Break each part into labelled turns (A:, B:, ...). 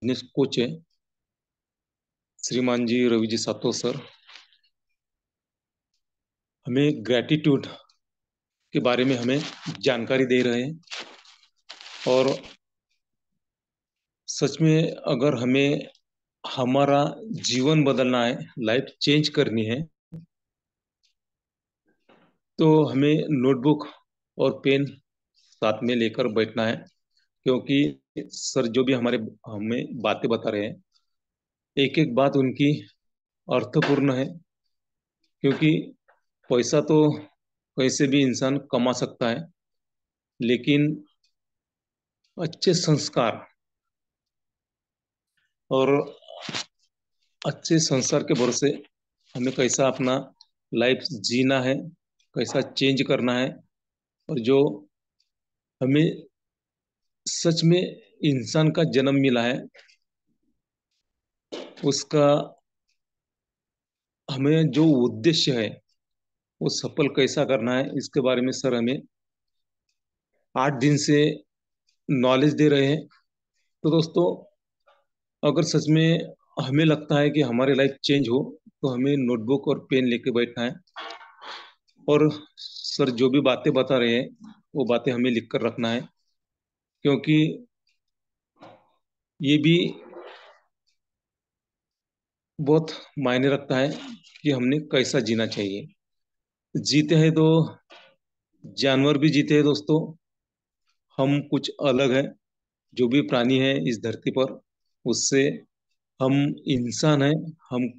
A: Business coach है श्रीमान जी रवि जी सातो सर हमें ग्रेटिट्यूड के बारे में हमें जानकारी दे रहे हैं। और सच में अगर हमें हमारा जीवन बदलना है, लाइफ चेंज करनी है, तो हमें नोटबुक और पेन साथ में लेकर बैठना है। क्योंकि सर जो भी हमारे हमें बातें बता रहे हैं, एक एक बात उनकी अर्थपूर्ण है। क्योंकि पैसा तो कैसे भी इंसान कमा सकता है, लेकिन अच्छे संस्कार और अच्छे संस्कार के भरोसे हमें कैसा अपना लाइफ जीना है, कैसा चेंज करना है। और जो हमें सच में इंसान का जन्म मिला है, उसका हमें जो उद्देश्य है वो सफल कैसा करना है, इसके बारे में सर हमें 8 दिन से नॉलेज दे रहे हैं। तो दोस्तों, अगर सच में हमें लगता है कि हमारी लाइफ चेंज हो, तो हमें नोटबुक और पेन लेके बैठना है। और सर जो भी बातें बता रहे हैं, वो बातें हमें लिख कर रखना है। क्योंकि ये भी बहुत मायने रखता है कि हमने कैसा जीना चाहिए। जीते हैं तो जानवर भी जीते हैं दोस्तों, हम कुछ अलग हैं। जो भी प्राणी है इस धरती पर, उससे हम इंसान हैं, हम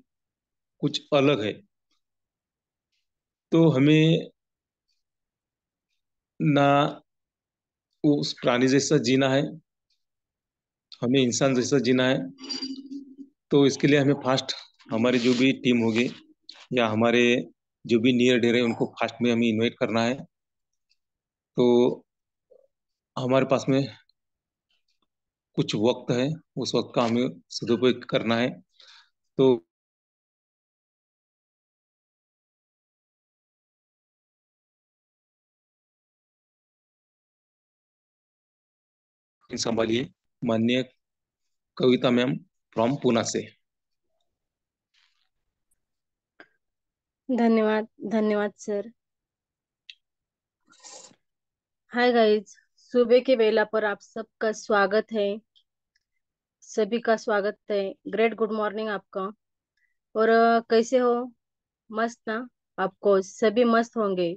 A: कुछ अलग है। तो हमें ना उस प्राणी जैसा जीना है, हमें इंसान जैसा जीना है। तो इसके लिए हमें फास्ट हमारी जो भी टीम होगी या हमारे जो भी नियर डेर है, उनको फास्ट में हमें इनवाइट करना है। तो हमारे पास में कुछ वक्त है, उस वक्त का हमें सदुपयोग करना है। तो संभालिए। माननीय कविता मैम फ्रॉम पुणे से।
B: धन्यवाद। धन्यवाद सर। हाय गाइज, सुबह के बेला पर आप सबका स्वागत है। सभी का स्वागत है। ग्रेट गुड मॉर्निंग आपका। और कैसे हो? मस्त ना? आपको सभी मस्त होंगे।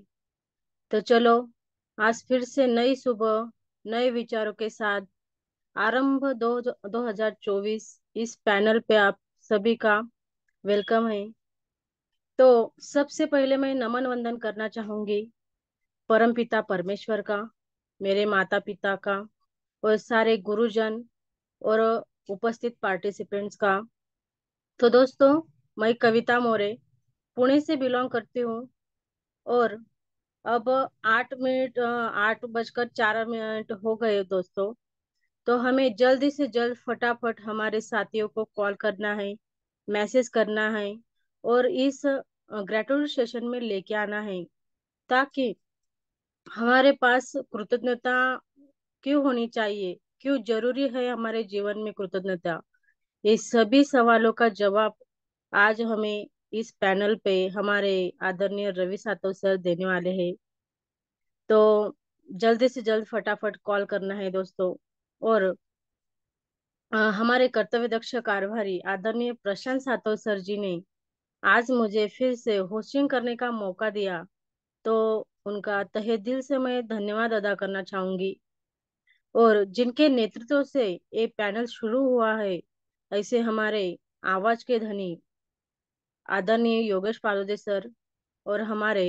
B: तो चलो, आज फिर से नई सुबह, नए विचारों के साथ आरंभ 2024। इस पैनल पे आप सभी का वेलकम है। तो सबसे पहले मैं नमन वंदन करना चाहूंगी परम पिता परमेश्वर का, मेरे माता पिता का, और सारे गुरुजन और उपस्थित पार्टिसिपेंट्स का। तो दोस्तों, मैं कविता मोरे पुणे से बिलोंग करती हूँ। और अब 8 मिनट 8 बजकर 4 मिनट हो गए दोस्तों। तो हमें जल्दी से जल्द फटाफट हमारे साथियों को कॉल करना है, मैसेज करना है, और इस ग्रेटुटी सेशन में लेके आना है, ताकि हमारे पास कृतज्ञता क्यों होनी चाहिए, क्यों जरूरी है हमारे जीवन में कृतज्ञता, ये सभी सवालों का जवाब आज हमें इस पैनल पे हमारे आदरणीय रवि सातव सर देने वाले हैं। तो जल्दी से जल्द फटाफट कॉल करना है दोस्तों। और हमारे कर्तव्य दक्ष कार्यभारी आदरणीय प्रशांत सातव सर जी ने आज मुझे फिर से होस्टिंग करने का मौका दिया। तो उनका तहे दिल से मैं धन्यवाद अदा करना चाहूंगी। और जिनके नेतृत्व से ये पैनल शुरू हुआ है, ऐसे हमारे आवाज के धनी आदरणीय योगेश पालोदे सर, और हमारे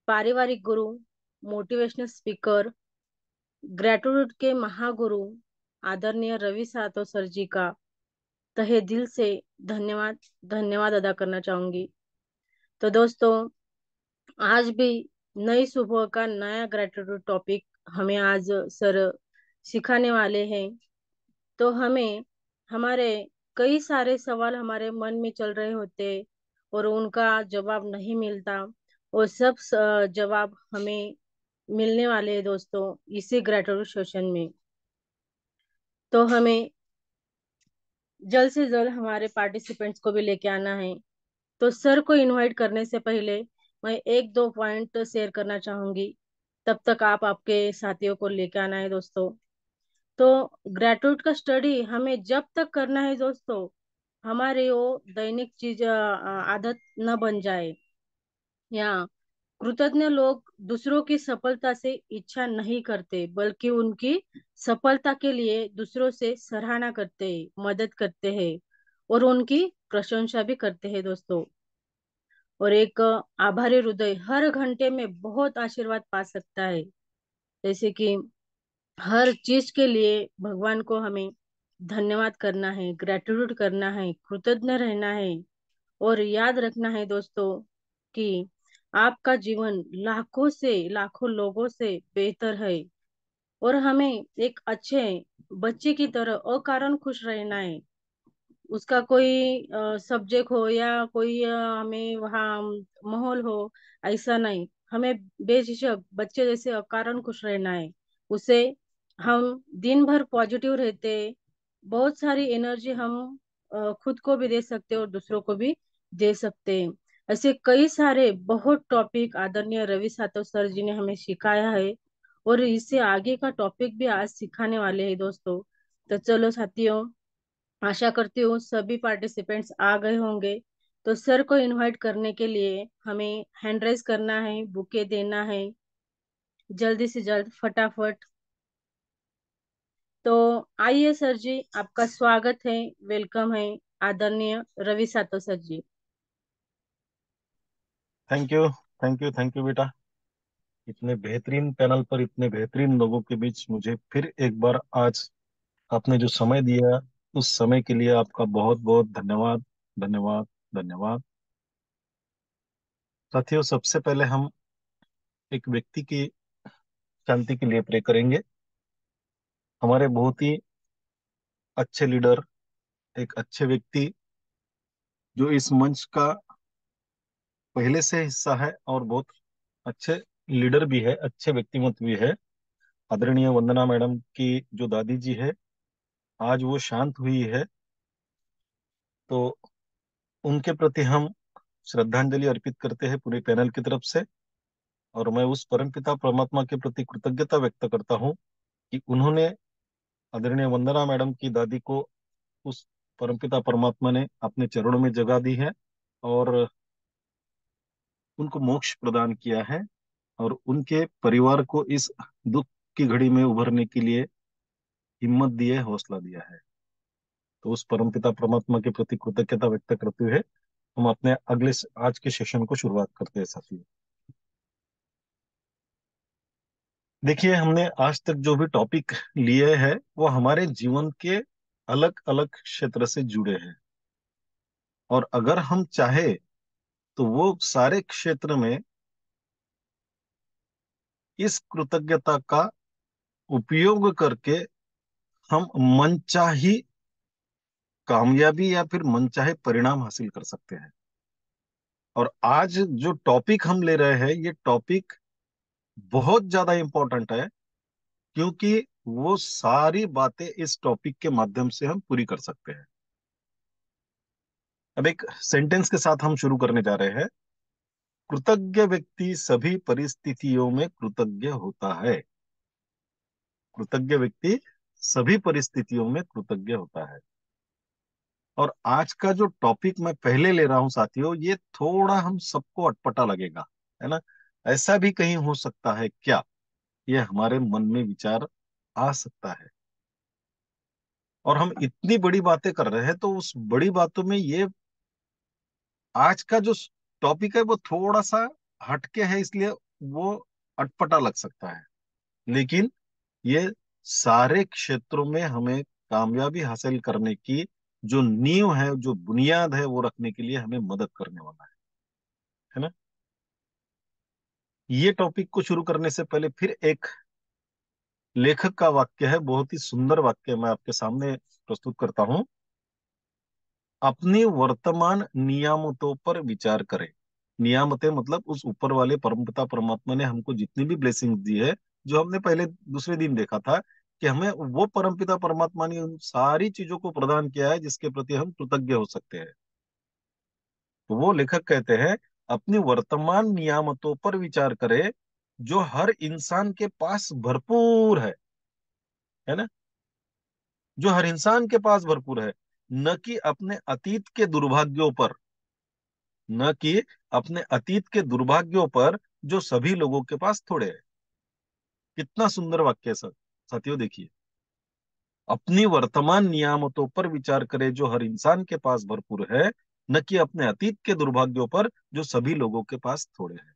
B: पारिवारिक गुरु, मोटिवेशनल स्पीकर, ग्रेटुड के महागुरु आदरणीय रवि सातो सर जी का तहे दिल से धन्यवाद धन्यवाद अदा करना चाहूंगी। तो दोस्तों, आज भी नई सुबह का नया ग्रेटिट्यूड टॉपिक हमें आज सर सिखाने वाले हैं। तो हमें हमारे कई सारे सवाल हमारे मन में चल रहे होते, और उनका जवाब नहीं मिलता। वो सब जवाब हमें मिलने वाले हैं दोस्तों इसी ग्रेटिट्यूड सेशन में। तो हमें जल्द से जल्द हमारे पार्टिसिपेंट्स को भी लेके आना है। तो सर को इनवाइट करने से पहले मैं एक दो पॉइंट शेयर करना चाहूंगी। तब तक आप आपके साथियों को लेके आना है दोस्तों। तो ग्रेटिट्यूड का स्टडी हमें जब तक करना है दोस्तों, हमारे वो दैनिक चीज आदत न बन जाए। या कृतज्ञ लोग दूसरों की सफलता से इच्छा नहीं करते, बल्कि उनकी सफलता के लिए दूसरों से सराहना करते हैं, मदद करते हैं और उनकी प्रशंसा भी करते हैं दोस्तों। और एक आभारी हृदय हर घंटे में बहुत आशीर्वाद पा सकता है। जैसे कि हर चीज के लिए भगवान को हमें धन्यवाद करना है, ग्रेटिट्यूड करना है, कृतज्ञ रहना है। और याद रखना है दोस्तों कि आपका जीवन लाखों से लाखों लोगों से बेहतर है। और हमें एक अच्छे बच्चे की तरह अकारण खुश रहना है। उसका कोई सब्जेक्ट हो या कोई हमें वहाँ माहौल हो, ऐसा नहीं। हमें बेझिझक बच्चे जैसे अकारण खुश रहना है। उसे हम दिन भर पॉजिटिव रहते, बहुत सारी एनर्जी हम खुद को भी दे सकते हैं और दूसरों को भी दे सकते हैं। ऐसे कई सारे बहुत टॉपिक आदरणीय रवि सातव सर जी ने हमें सिखाया है, और इससे आगे का टॉपिक भी आज सिखाने वाले हैं दोस्तों। तो चलो साथियों, आशा करती हूँ सभी पार्टिसिपेंट्स आ गए होंगे। तो सर को इनवाइट करने के लिए हमें हैंड रेज करना है, बुके देना है, जल्दी से जल्द फटाफट। तो आइए सर जी, आपका स्वागत है, वेलकम है, आदरणीय Ravi Sato sir ji.
C: Thank you, thank you, thank you बेटा। इतने बेहतरीन पैनल पर इतने बेहतरीन लोगों के बीच मुझे फिर एक बार आज आपने जो समय दिया, उस समय के लिए आपका बहुत बहुत धन्यवाद, धन्यवाद, धन्यवाद। साथियों, सबसे पहले हम एक व्यक्ति की शांति के लिए प्रे करेंगे। हमारे बहुत ही अच्छे लीडर, एक अच्छे व्यक्ति जो इस मंच का पहले से हिस्सा है और बहुत अच्छे लीडर भी है, अच्छे व्यक्तिमत्व भी है, आदरणीय वंदना मैडम की जो दादी जी है, आज वो शांत हुई है। तो उनके प्रति हम श्रद्धांजलि अर्पित करते हैं पूरे पैनल की तरफ से। और मैं उस परमपिता परमात्मा के प्रति कृतज्ञता व्यक्त करता हूँ कि उन्होंने, आदरणीय वंदना मैडम की दादी को, उस परमपिता परमात्मा ने अपने चरणों में जगह दी है और उनको मोक्ष प्रदान किया है और उनके परिवार को इस दुख की घड़ी में उभरने के लिए हिम्मत दी है, हौसला दिया है। तो उस परमपिता परमात्मा के प्रति कृतज्ञता व्यक्त करते हुए हम अपने आज के सेशन को शुरुआत करते हैं साथियों। देखिए, हमने आज तक जो भी टॉपिक लिए हैं वो हमारे जीवन के अलग अलग क्षेत्र से जुड़े हैं, और अगर हम चाहे तो वो सारे क्षेत्र में इस कृतज्ञता का उपयोग करके हम मनचाही कामयाबी या फिर मनचाहे परिणाम हासिल कर सकते हैं। और आज जो टॉपिक हम ले रहे हैं, ये टॉपिक बहुत ज्यादा इंपॉर्टेंट है, क्योंकि वो सारी बातें इस टॉपिक के माध्यम से हम पूरी कर सकते हैं। अब एक सेंटेंस के साथ हम शुरू करने जा रहे हैं। कृतज्ञ व्यक्ति सभी परिस्थितियों में कृतज्ञ होता है। कृतज्ञ व्यक्ति सभी परिस्थितियों में कृतज्ञ होता है। और आज का जो टॉपिक मैं पहले ले रहा हूं साथियों, ये थोड़ा हम सबको अटपटा लगेगा, है ना। ऐसा भी कहीं हो सकता है क्या, ये हमारे मन में विचार आ सकता है। और हम इतनी बड़ी बातें कर रहे हैं, तो उस बड़ी बातों में ये आज का जो टॉपिक है वो थोड़ा सा हटके है, इसलिए वो अटपटा लग सकता है। लेकिन ये सारे क्षेत्रों में हमें कामयाबी हासिल करने की जो नींव है, जो बुनियाद है, वो रखने के लिए हमें मदद करने वाला है ना। ये टॉपिक को शुरू करने से पहले फिर एक लेखक का वाक्य है, बहुत ही सुंदर वाक्य मैं आपके सामने प्रस्तुत करता हूं। अपनी वर्तमान नियामतों पर विचार करें। नियामतें मतलब उस ऊपर वाले परमपिता परमात्मा ने हमको जितनी भी ब्लेसिंग दी है, जो हमने पहले दूसरे दिन देखा था कि हमें वो परमपिता परमात्मा ने उन सारी चीजों को प्रदान किया है जिसके प्रति हम कृतज्ञ हो सकते हैं। तो वो लेखक कहते हैं, अपनी वर्तमान नियामतों पर विचार करें जो हर इंसान के पास भरपूर है ना, जो हर इंसान के पास भरपूर है, न कि अपने अतीत के दुर्भाग्यों पर, न कि अपने अतीत के दुर्भाग्यों पर जो सभी लोगों के पास थोड़े हैं। कितना सुंदर वाक्य है सर, साथियों देखिए, अपनी वर्तमान नियामतों पर विचार करें जो हर इंसान के पास भरपूर है, न कि अपने अतीत के दुर्भाग्यों पर जो सभी लोगों के पास थोड़े हैं।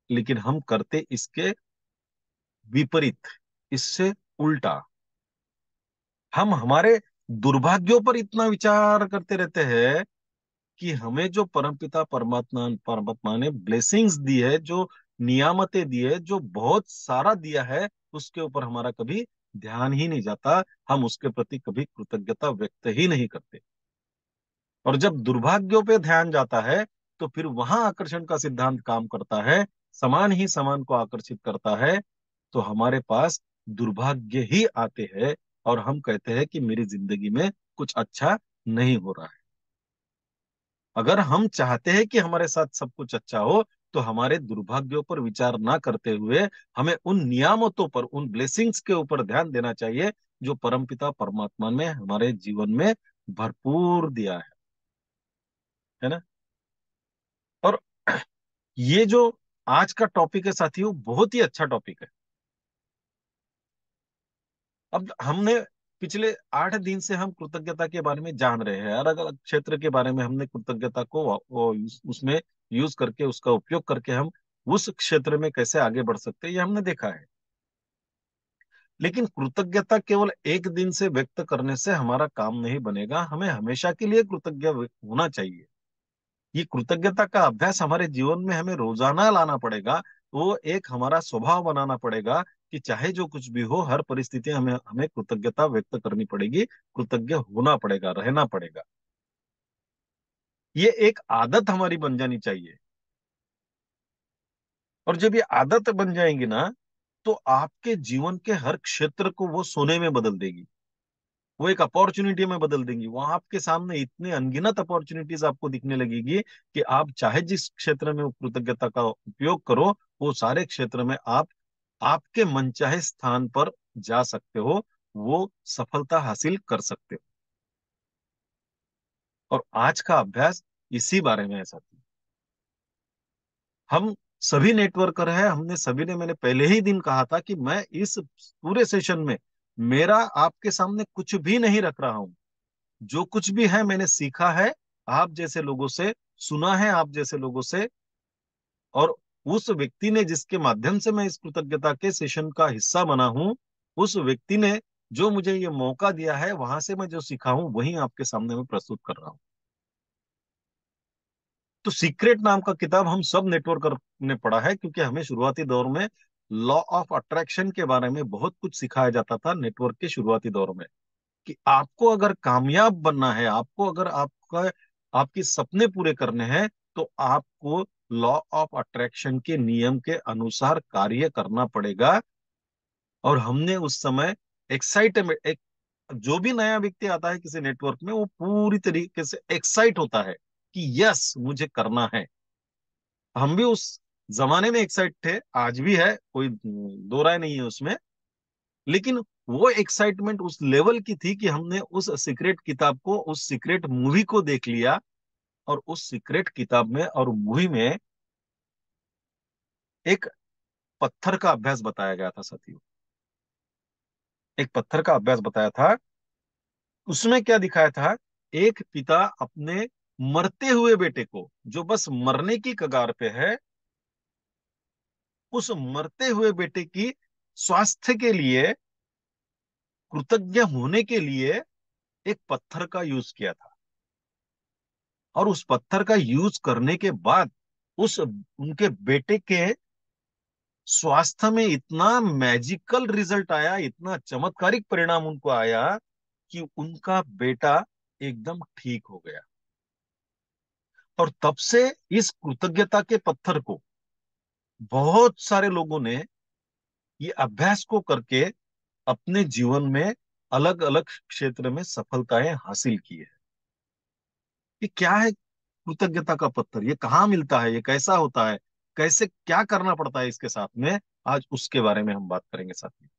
C: लेकिन हम करते इसके विपरीत, इससे उल्टा। हम हमारे दुर्भाग्यों पर इतना विचार करते रहते हैं कि हमें जो परमपिता परमात्मा परमात्मा ने ब्लेसिंग्स दी है, जो नियामतें दी है, जो बहुत सारा दिया है, उसके ऊपर हमारा कभी ध्यान ही नहीं जाता। हम उसके प्रति कभी कृतज्ञता व्यक्त ही नहीं करते। और जब दुर्भाग्यों पे ध्यान जाता है तो फिर वहां आकर्षण का सिद्धांत काम करता है, समान ही समान को आकर्षित करता है। तो हमारे पास दुर्भाग्य ही आते हैं और हम कहते हैं कि मेरी जिंदगी में कुछ अच्छा नहीं हो रहा है। अगर हम चाहते हैं कि हमारे साथ सब कुछ अच्छा हो, तो हमारे दुर्भाग्यों पर विचार ना करते हुए हमें उन नियामतों पर, उन ब्लेसिंग्स के ऊपर ध्यान देना चाहिए जो परमपिता परमात्मा ने हमारे जीवन में भरपूर दिया है ना। और ये जो आज का टॉपिक है साथियों, बहुत ही अच्छा टॉपिक है। अब हमने पिछले 8 दिन से हम कृतज्ञता के बारे में जान रहे हैं, अलग अलग क्षेत्र के बारे में हमने कृतज्ञता को उसमें यूज करके, उसका उपयोग करके हम उस क्षेत्र में कैसे आगे बढ़ सकते हैं, ये हमने देखा है। लेकिन कृतज्ञता केवल एक दिन से व्यक्त करने से हमारा काम नहीं बनेगा, हमें हमेशा के लिए कृतज्ञ होना चाहिए। ये कृतज्ञता का अभ्यास हमारे जीवन में हमें रोजाना लाना पड़ेगा। वो एक हमारा स्वभाव बनाना पड़ेगा कि चाहे जो कुछ भी हो, हर परिस्थिति हमें हमें कृतज्ञता व्यक्त करनी पड़ेगी, कृतज्ञ होना पड़ेगा, रहना पड़ेगा। ये एक आदत हमारी बन जानी चाहिए। और जब ये आदत बन जाएंगी ना, तो आपके जीवन के हर क्षेत्र को वो सोने में बदल देगी, वो एक अपॉर्चुनिटी में बदल देंगी। वहां आपके सामने इतने अनगिनत अपॉर्चुनिटीज आपको दिखने लगेगी कि आप चाहे जिस क्षेत्र में वो कृतज्ञता का उपयोग करो, वो सारे क्षेत्र में आप आपके मनचाहे स्थान पर जा सकते हो, वो सफलता हासिल कर सकते हो। और आज का अभ्यास इसी बारे में है साथी। हम सभी नेटवर्कर हैं, हमने सभी ने, मैंने पहले ही दिन कहा था कि मैं इस पूरे सेशन में मेरा आपके सामने कुछ भी नहीं रख रहा हूं। जो कुछ भी है मैंने सीखा है आप जैसे लोगों से, सुना है आप जैसे लोगों से। और उस व्यक्ति ने जिसके माध्यम से मैं इस कृतज्ञता के सेशन का हिस्सा बना हूं, उस व्यक्ति ने जो मुझे ये मौका दिया है, वहां से मैं जो सीखा हूं वही आपके सामने मैं प्रस्तुत कर रहा हूं। तो सीक्रेट नाम का किताब हम सब नेटवर्कर ने पढ़ा है, क्योंकि हमें शुरुआती दौर में लॉ ऑफ अट्रैक्शन के बारे में बहुत कुछ सिखाया जाता था नेटवर्क के शुरुआती दौर में, कि आपको अगर कामयाब बनना है, आपको अगर आपका आपके सपने पूरे करने हैं, तो आपको लॉ ऑफ अट्रैक्शन के नियम के अनुसार कार्य करना पड़ेगा। और हमने उस समय एक्साइटमेंट, एक जो भी नया व्यक्ति आता है किसी नेटवर्क में, वो पूरी तरीके से एक्साइट होता है कि यस मुझे करना है। हम भी उस जमाने में एक्साइट थे, आज भी है, कोई दो राय नहीं है उसमें। लेकिन वो एक्साइटमेंट उस लेवल की थी कि हमने उस सीक्रेट किताब को, उस सीक्रेट मूवी को देख लिया। और उस सीक्रेट किताब में और मूवी में एक पत्थर का अभ्यास बताया गया था साथियों। एक पत्थर का अभ्यास बताया था। उसमें क्या दिखाया था, एक पिता अपने मरते हुए बेटे को, जो बस मरने की कगार पे है, उस मरते हुए बेटे की स्वास्थ्य के लिए, कृतज्ञ होने के लिए एक पत्थर का यूज किया था। और उस पत्थर का यूज करने के बाद उस उनके बेटे के स्वास्थ्य में इतना मैजिकल रिजल्ट आया, इतना चमत्कारिक परिणाम उनको आया कि उनका बेटा एकदम ठीक हो गया। और तब से इस कृतज्ञता के पत्थर को बहुत सारे लोगों ने, ये अभ्यास को करके अपने जीवन में अलग अलग क्षेत्र में सफलताएं हासिल की है। ये क्या है कृतज्ञता का पत्थर? ये कहाँ मिलता है? ये कैसा होता है? कैसे क्या करना पड़ता है इसके साथ में? आज उसके बारे में हम बात करेंगे साथी।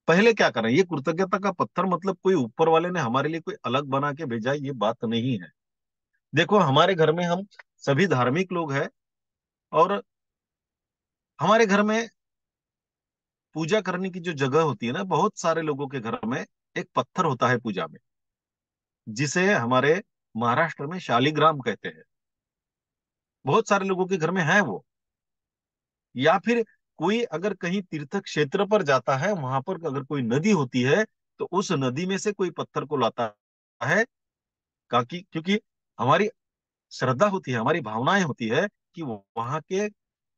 C: पहले क्या करें? ये कृतज्ञता का पत्थर मतलब कोई ऊपर वाले ने हमारे लिए कोई अलग बना के भेजा है, ये बात नहीं है। देखो, हमारे घर में हम सभी धार्मिक लोग हैं, और हमारे घर में पूजा करने की जो जगह होती है ना, बहुत सारे लोगों के घर में एक पत्थर होता है पूजा में, जिसे हमारे महाराष्ट्र में शालिग्राम कहते हैं। बहुत सारे लोगों के घर में है वो। या फिर कोई अगर कहीं तीर्थ क्षेत्र पर जाता है, वहां पर अगर कोई नदी होती है, तो उस नदी में से कोई पत्थर को लाता है, क्योंकि हमारी श्रद्धा होती है, हमारी भावनाएं होती है कि वहां के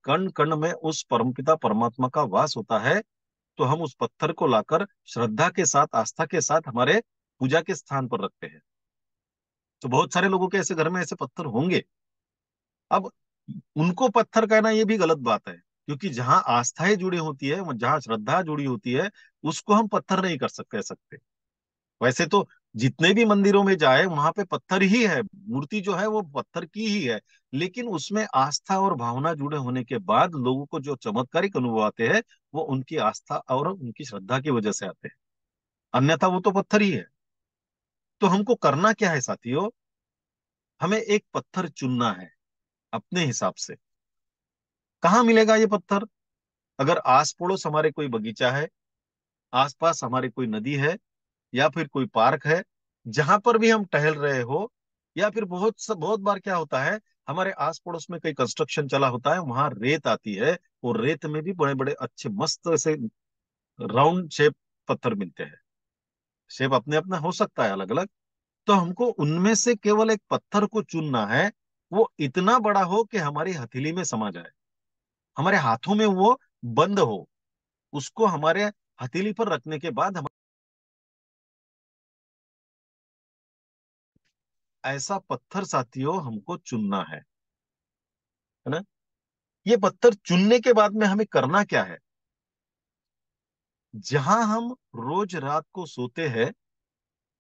C: कण कण में उस परमपिता परमात्मा का वास होता है। तो हम उस पत्थर को लाकर श्रद्धा के साथ, आस्था के साथ हमारे पूजा के स्थान पर रखते हैं। तो बहुत सारे लोगों के ऐसे घर में ऐसे पत्थर होंगे। अब उनको पत्थर कहना ये भी गलत बात है, क्योंकि जहां आस्थाएं जुड़ी होती है, जहां श्रद्धा जुड़ी होती है, उसको हम पत्थर नहीं कह सकते। वैसे तो जितने भी मंदिरों में जाए, वहां पे पत्थर ही है, मूर्ति जो है वो पत्थर की ही है। लेकिन उसमें आस्था और भावना जुड़े होने के बाद लोगों को जो चमत्कारिक अनुभव आते हैं, वो उनकी आस्था और उनकी श्रद्धा की वजह से आते हैं। अन्यथा वो तो पत्थर ही है। तो हमको करना क्या है साथियों? हमें एक पत्थर चुनना है अपने हिसाब से। कहाँ मिलेगा ये पत्थर? अगर आस पड़ोस हमारे कोई बगीचा है, आसपास हमारी कोई नदी है, या फिर कोई पार्क है, जहां पर भी हम टहल रहे हो, या फिर बहुत बार क्या होता है, हमारे आस पड़ोस में कई कंस्ट्रक्शन चला होता है, वहां रेत आती है, और रेत में भी बड़े बड़े अच्छे मस्त से राउंड शेप पत्थर मिलते हैं। शेप अपने अपना हो सकता है अलग अलग। तो हमको उनमें से केवल एक पत्थर को चुनना है, वो इतना बड़ा हो कि हमारी हथेली में समा जाए, हमारे हाथों में वो बंद हो। उसको हमारे हथेली पर रखने के बाद हम ऐसा पत्थर साथियों हमको चुनना है ना? ये पत्थर चुनने के बाद में हमें करना क्या है? जहां हम रोज रात को सोते हैं,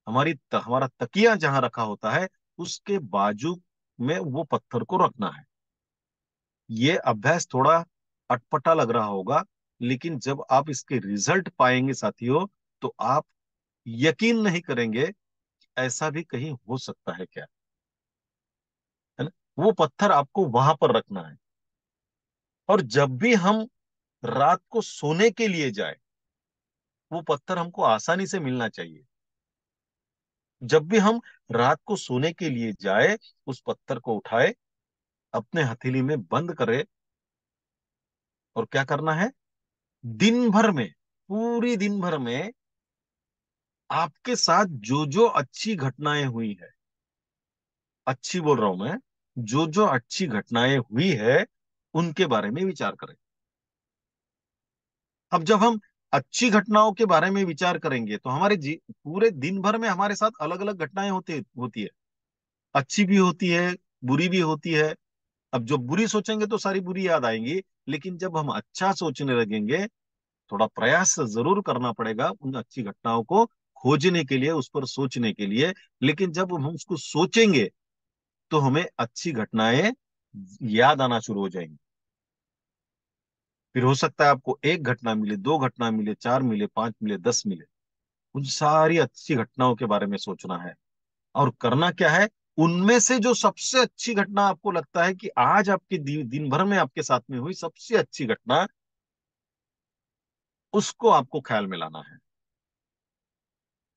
C: हमारा तकिया जहां रखा होता है, उसके बाजू में वो पत्थर को रखना है। ये अभ्यास थोड़ा अटपटा लग रहा होगा, लेकिन जब आप इसके रिजल्ट पाएंगे साथियों, तो आप यकीन नहीं करेंगे कि ऐसा भी कहीं हो सकता है क्या, है ना? वो पत्थर आपको वहां पर रखना है। और जब भी हम रात को सोने के लिए जाए, वो पत्थर हमको आसानी से मिलना चाहिए। जब भी हम रात को सोने के लिए जाए, उस पत्थर को उठाए, अपने हथेली में बंद करे, और क्या करना है? दिन भर में, पूरी दिन भर में आपके साथ जो जो अच्छी घटनाएं हुई है, अच्छी बोल रहा हूं मैं, जो जो अच्छी घटनाएं हुई है, उनके बारे में विचार करें। अब जब हम अच्छी घटनाओं के बारे में विचार करेंगे, तो पूरे दिन भर में हमारे साथ अलग अलग घटनाएं होती होती है। अच्छी भी होती है, बुरी भी होती है। अब जो बुरी सोचेंगे तो सारी बुरी याद आएंगी, लेकिन जब हम अच्छा सोचने लगेंगे, थोड़ा प्रयास जरूर करना पड़ेगा उन अच्छी घटनाओं को खोजने के लिए, उस पर सोचने के लिए। लेकिन जब हम उसको सोचेंगे, तो हमें अच्छी घटनाएं याद आना शुरू हो जाएंगी। फिर हो सकता है आपको एक घटना मिले, दो घटना मिले, चार मिले, पांच मिले, 10 मिले। उन सारी अच्छी घटनाओं के बारे में सोचना है। और करना क्या है? उनमें से जो सबसे अच्छी घटना आपको लगता है कि आज आपके दिन भर में आपके साथ में हुई सबसे अच्छी घटना, उसको आपको ख्याल में लाना है।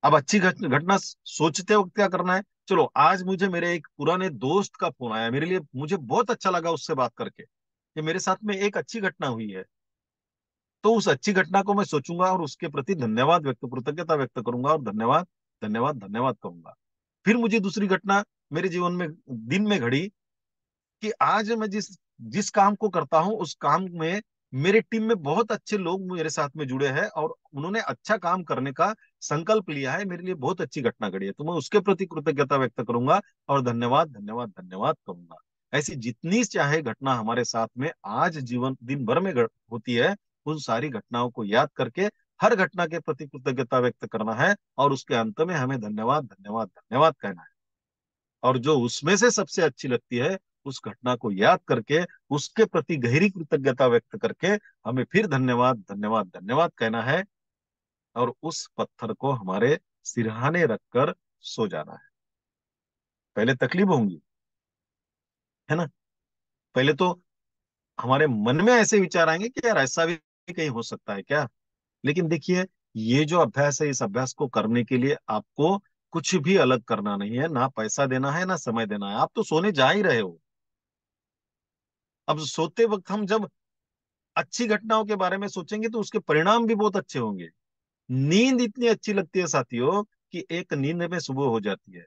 C: अब अच्छी घटना सोचते वक्त क्या करना है? चलो, आज मुझे मेरे एक पुराने दोस्त का फोन आया, मेरे लिए मुझे बहुत अच्छा लगा उससे बात करके, कि मेरे साथ में एक अच्छी घटना हुई है। तो उस अच्छी घटना को मैं सोचूंगा, और उसके प्रति कृतज्ञता व्यक्त करूंगा, और धन्यवाद धन्यवाद धन्यवाद कहूंगा। फिर मुझे दूसरी घटना मेरे जीवन में दिन में घड़ी, कि आज मैं जिस जिस काम को करता हूं, उस काम में मेरे टीम में बहुत अच्छे लोग मेरे साथ में जुड़े हैं, और उन्होंने अच्छा काम करने का संकल्प लिया है। मेरे लिए बहुत अच्छी घटना घड़ी है, तो मैं उसके प्रति कृतज्ञता व्यक्त करूंगा, और धन्यवाद धन्यवाद धन्यवाद कहूंगा। ऐसी जितनी चाहे घटना हमारे साथ में आज जीवन दिन भर में होती है, उन सारी घटनाओं को याद करके हर घटना के प्रति कृतज्ञता व्यक्त करना है और उसके अंत में हमें धन्यवाद धन्यवाद धन्यवाद कहना है। और जो उसमें से सबसे अच्छी लगती है उस घटना को याद करके उसके प्रति गहरी कृतज्ञता व्यक्त करके हमें फिर धन्यवाद धन्यवाद धन्यवाद कहना है और उस पत्थर को हमारे सिरहाने रखकर सो जाना है। पहले तकलीफ होंगी, है ना, पहले तो हमारे मन में ऐसे विचार आएंगे कि यार ऐसा भी कहीं हो सकता है क्या। लेकिन देखिए, ये जो अभ्यास है, इस अभ्यास को करने के लिए आपको कुछ भी अलग करना नहीं है, ना पैसा देना है ना समय देना है, आप तो सोने जा ही रहे हो। अब सोते वक्त हम जब अच्छी घटनाओं के बारे में सोचेंगे तो उसके परिणाम भी बहुत अच्छे होंगे। नींद इतनी अच्छी लगती है साथियों कि एक नींद में सुबह हो जाती है।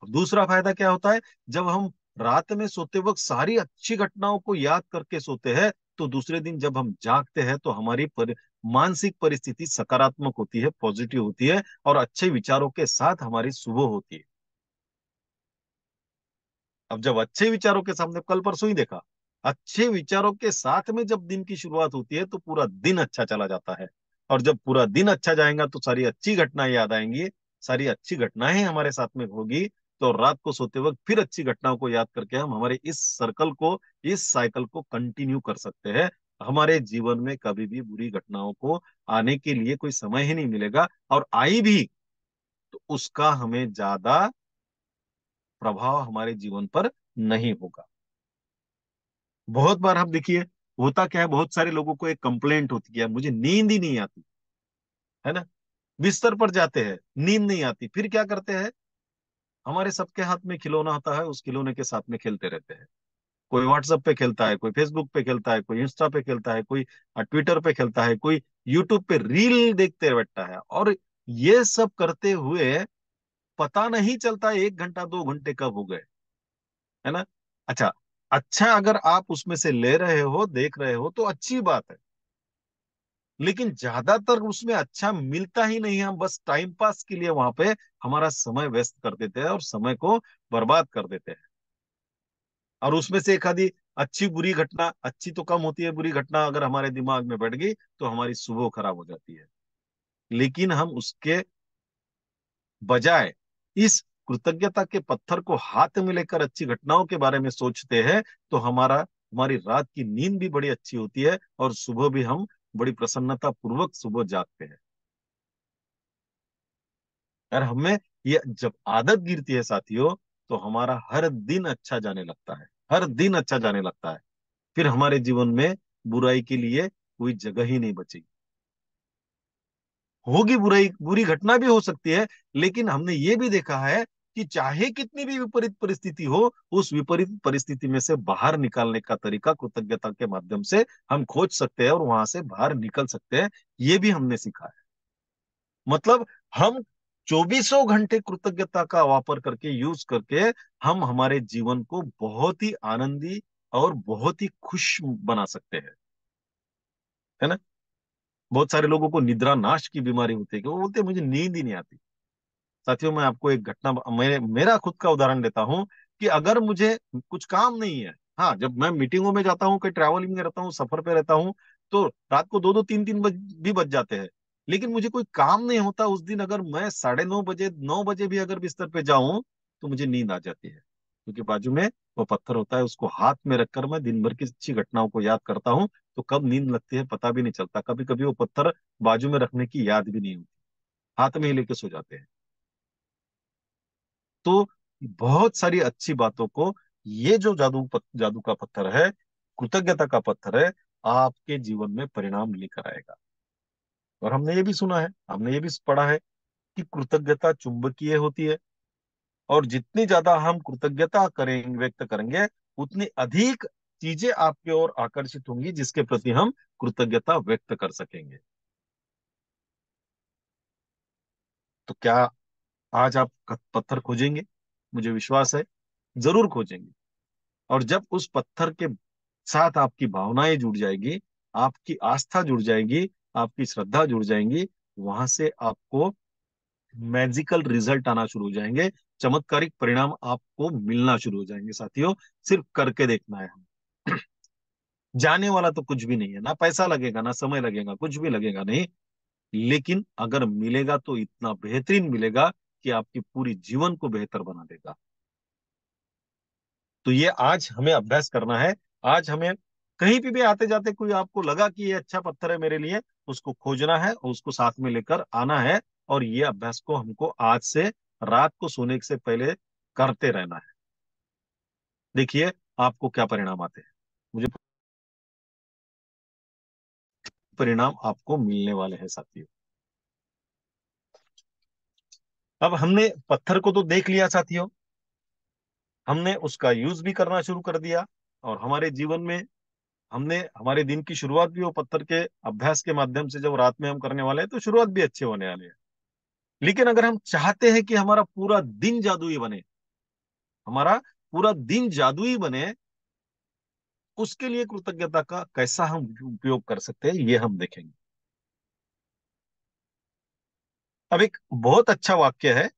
C: दूसरा फायदा क्या होता है, जब हम रात में सोते वक्त सारी अच्छी घटनाओं को याद करके सोते हैं तो दूसरे दिन जब हम जागते हैं तो हमारी मानसिक परिस्थिति सकारात्मक होती है, पॉजिटिव होती है और अच्छे विचारों के साथ हमारी सुबह होती है। अब जब अच्छे विचारों के सामने, कल परसों ही देखा, अच्छे विचारों के साथ में जब दिन की शुरुआत होती है तो पूरा दिन अच्छा चला जाता है। और जब पूरा दिन अच्छा जाएगा तो सारी अच्छी घटनाएं याद आएंगी, सारी अच्छी घटनाएं हमारे साथ में होगी। तो रात को सोते वक्त फिर अच्छी घटनाओं को याद करके हम हमारे इस सर्कल को, इस साइकिल को कंटिन्यू कर सकते हैं। हमारे जीवन में कभी भी बुरी घटनाओं को आने के लिए कोई समय ही नहीं मिलेगा, और आई भी तो उसका हमें ज्यादा प्रभाव हमारे जीवन पर नहीं होगा। बहुत बार आप देखिए, होता क्या है, बहुत सारे लोगों को एक कंप्लेंट होती है, मुझे नींद ही नहीं आती, है ना। बिस्तर पर जाते हैं, नींद नहीं आती, फिर क्या करते हैं, हमारे सबके हाथ में खिलौना होता है, उस खिलौने के साथ में खेलते रहते हैं। कोई व्हाट्सएप पे खेलता है, कोई फेसबुक पे खेलता है, कोई इंस्टा पे खेलता है, कोई ट्विटर पे खेलता है, कोई यूट्यूब पे रील देखते बैठता है। और ये सब करते हुए पता नहीं चलता 1 घंटा 2 घंटे कब हो गए, है ना। अच्छा, अच्छा अगर आप उसमें से ले रहे हो, देख रहे हो तो अच्छी बात है, लेकिन ज्यादातर उसमें अच्छा मिलता ही नहीं है। हम बस टाइम पास के लिए वहां पे हमारा समय व्यस्त कर देते हैं और समय को बर्बाद कर देते हैं। और उसमें से एक आधी अच्छी बुरी घटना, अच्छी तो कम होती है, बुरी घटना अगर हमारे दिमाग में बैठ गई तो हमारी सुबह खराब हो जाती है। लेकिन हम उसके बजाय इस कृतज्ञता के पत्थर को हाथ में लेकर अच्छी घटनाओं के बारे में सोचते हैं तो हमारी रात की नींद भी बड़ी अच्छी होती है और सुबह भी हम बड़ी प्रसन्नता पूर्वक सुबह जागते हैं। और हमें ये जब आदत गिरती है साथियों तो हमारा हर दिन अच्छा जाने लगता है, हर दिन अच्छा जाने लगता है। फिर हमारे जीवन में बुराई के लिए कोई जगह ही नहीं बचेगी। होगी बुराई, बुरी घटना भी हो सकती है, लेकिन हमने ये भी देखा है कि चाहे कितनी भी विपरीत परिस्थिति हो, उस विपरीत परिस्थिति में से बाहर निकालने का तरीका कृतज्ञता के माध्यम से हम खोज सकते हैं और वहां से बाहर निकल सकते हैं। ये भी हमने सीखा है। मतलब हम चौबीसों घंटे कृतज्ञता का वापर करके, यूज करके हम हमारे जीवन को बहुत ही आनंदी और बहुत ही खुश बना सकते हैं, है ना। बहुत सारे लोगों को निद्रा नाश की बीमारी होती है कि वो बोलते हैं मुझे नींद ही नहीं आती। साथियों, मैं आपको एक घटना, मेरा खुद का उदाहरण देता हूँ कि अगर मुझे कुछ काम नहीं है, हाँ, जब मैं मीटिंगों में जाता हूँ, कहीं ट्रैवलिंग में रहता हूँ, सफर पे रहता हूँ, तो रात को 2-2 3-3 भी बज जाते हैं। लेकिन मुझे कोई काम नहीं होता उस दिन, अगर मैं 9:30 बजे 9 बजे भी अगर बिस्तर पे जाऊं तो मुझे नींद आ जाती है, क्योंकि बाजू में वो पत्थर होता है, उसको हाथ में रखकर मैं दिन भर की अच्छी घटनाओं को याद करता हूँ। तो कब नींद लगती है पता भी नहीं चलता, कभी कभी वो पत्थर बाजू में रखने की याद भी नहीं होती, हाथ में ही लेके सो जाते हैं। तो बहुत सारी अच्छी बातों को, ये जो जादू का पत्थर है, कृतज्ञता का पत्थर है, आपके जीवन में परिणाम लेकर आएगा। और हमने ये भी सुना है, हमने ये भी पढ़ा है कि कृतज्ञता चुंबकीय होती है, और जितनी ज्यादा हम कृतज्ञता करेंगे, व्यक्त करेंगे, उतनी अधिक चीजें आपकी ओर आकर्षित होंगी जिसके प्रति हम कृतज्ञता व्यक्त कर सकेंगे। तो क्या आज आप पत्थर खोजेंगे? मुझे विश्वास है जरूर खोजेंगे। और जब उस पत्थर के साथ आपकी भावनाएं जुड़ जाएगी, आपकी आस्था जुड़ जाएगी, आपकी श्रद्धा जुड़ जाएंगी, वहां से आपको मैजिकल रिजल्ट आना शुरू हो जाएंगे, चमत्कारिक परिणाम आपको मिलना शुरू हो जाएंगे साथियों। सिर्फ करके देखना है हम। जाने वाला तो कुछ भी नहीं है, ना पैसा लगेगा ना समय लगेगा, कुछ भी लगेगा नहीं। लेकिन अगर मिलेगा तो इतना बेहतरीन मिलेगा कि आपकी पूरी जीवन को बेहतर बना देगा। तो ये आज हमें अभ्यास करना है। आज हमें कहीं भी आते जाते कोई आपको लगा कि ये अच्छा पत्थर है मेरे लिए, उसको खोजना है और उसको साथ में लेकर आना है। और ये अभ्यास को हमको आज से रात को सोने से पहले करते रहना है। देखिए आपको क्या परिणाम आते हैं। मुझे परिणाम आपको मिलने वाले हैं साथियों। अब हमने पत्थर को तो देख लिया साथियों, हमने उसका यूज भी करना शुरू कर दिया, और हमारे जीवन में हमने हमारे दिन की शुरुआत भी वो पत्थर के अभ्यास के माध्यम से जब रात में हम करने वाले हैं तो शुरुआत भी अच्छे होने वाले हैं। लेकिन अगर हम चाहते हैं कि हमारा पूरा दिन जादुई बने, हमारा पूरा दिन जादुई बने, उसके लिए कृतज्ञता का कैसा हम उपयोग कर सकते हैं ये हम देखेंगे। अब एक बहुत अच्छा वाक्य है,